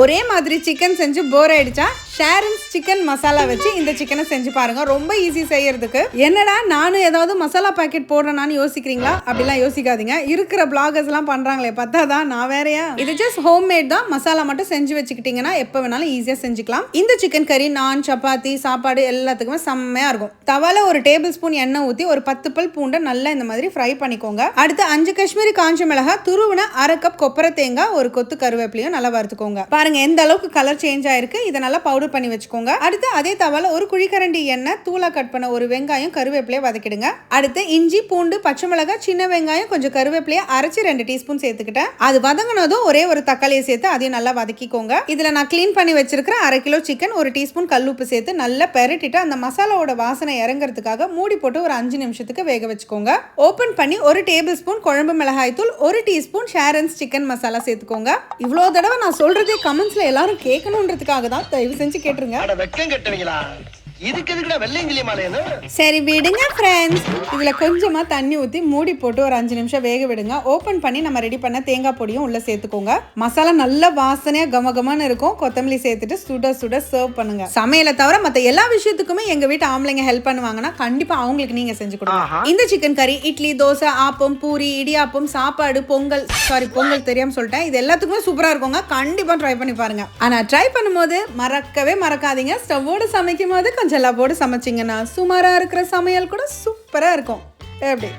ஒரே மாதிரி சிக்கன் செஞ்சு போர் ஆயிடுச்சா ஷேரன்ஸ் சிக்கன் மசாலா வச்சு இந்த சிக்கனை செஞ்சு பாருங்க. ரொம்ப ஈஸி செய்யறதுக்கு. என்னடா நானும் ஏதாவது மசாலா பாக்கெட் போடுறேன்னு யோசிக்கிறீங்களா? அப்படிலாம் யோசிக்காதீங்க. இருக்கிற பிளாகர்ஸ் எல்லாம் பண்றாங்களே பத்தாதான் நான் வேறையா. இது ஜஸ்ட் ஹோம் மேட் தான். மசாலா மட்டும் செஞ்சு வச்சுக்கிட்டீங்கன்னா எப்ப வேணாலும் ஈஸியா செஞ்சுக்கலாம். இந்த சிக்கன் கறி நான் சப்பாத்தி சாப்பாடு எல்லாத்துக்குமே செம்மையா இருக்கும். தவால ஒரு டேபிள் ஸ்பூன் எண்ணெய் ஊத்தி ஒரு 10 பல் பூண்டை நல்லா இந்த மாதிரி ஃப்ரை பண்ணிக்கோங்க. அடுத்து 5 காஷ்மீரி காஞ்ச மிளகாய், துருவின 1/2 கப் கொப்பரை தேங்காய், ஒரு கொத்து கருவேப்பிலையும் நல்லா வறுத்துக்கோங்க. பாருங்க எந்த அளவுக்கு கலர் சேஞ்ச் ஆயிருக்கு. இதை நல்லா பவுடர் பண்ணி வச்சுக்கோங்க. அடுத்து அதே தவால ஒரு குழிக்கரண்டி எண்ணெய், தூளா கட் பண்ண ஒரு வெங்காயம், கருவேப்பிலையை வதக்கிடுங்க. அடுத்து இஞ்சி பூண்டு பச்சை மிளகாய், சின்ன வெங்காயம், கொஞ்சம் கருவேப்பிலையை அரைச்சு 2 டீஸ்பூன் சேர்த்துக்கிட்டேன். அது வதங்கினதும் ஒரே ஒரு தக்காளியை சேர்த்து அதையும் நல்லா வதக்கிக்கோங்க. இதுல நான் கிளீன் பண்ணி வச்சிருக்கிற 1/2 கிலோ சிக்கன், 1 டீஸ்பூன் கல்லுப்பு சேர்த்து நல்லா பெரட்டிட்டு அந்த மசாலாவோட வாசனை இறங்குறதுக்காக மூடி போட்டு ஒரு 5 நிமிஷத்துக்கு வேக வச்சுக்கோங்க. ஓபன் பண்ணி 1 டேபிள் ஸ்பூன் குழம்பு மிளகாய் தூள், 1 டீஸ்பூன் ஷேரன்ஸ் சிக்கன் மசாலா சேர்த்துக்கோங்க. இவ்வளோ தடவை நான் சொல்றதே கமெண்ட்ஸ்ல எல்லாரும் கேட்கணுன்றதுக்காக தான். தயவு செஞ்சு கேட்டுருங்க. சரி விடுங்க ஃப்ரெண்ட்ஸ். இதுல கொஞ்சமா தண்ணி ஊத்தி மூடி போட்டு ஒரு 5 நிமிஷம் வேக விடுங்க. ஓபன் பண்ணி நம்ம ரெடி பண்ண தேங்காய் பொடியும் உள்ள சேர்த்துக்கோங்க. மசாலா நல்ல வாசனையா கமகமான இருக்கும். கொத்தமல்லி சேர்த்துட்டு சுட சுட சர்வ் பண்ணுங்க. சமையலை தவிர மத்த எல்லா விஷயத்துக்குமே எங்க வீட்டு ஆம்பளைங்க ஹெல்ப் பண்ணுவாங்கன்னா கண்டிப்பா அவங்களுக்கு நீங்க செஞ்சு கொடுங்க. இந்த சிக்கன் கறி இட்லி, தோசை, ஆப்பம், பூரி, இடியாப்பம், சாப்பாடு, பொங்கல் பொங்கல் தெரியாம சொல்லிட்டேன். இது எல்லாத்துக்குமே சூப்பரா இருக்குங்க. கண்டிப்பா ட்ரை பண்ணி பாருங்க. ஆனா ட்ரை பண்ணும்போது மறக்கவே மறக்காதீங்க, ஸ்டவ்வோட சமைக்கும் போது கொஞ்சம் எல்லாம் போட்டு சமைச்சிங்கன்னா சுமாரா இருக்கிற சமையல் கூட சூப்பரா இருக்கும். எப்படி?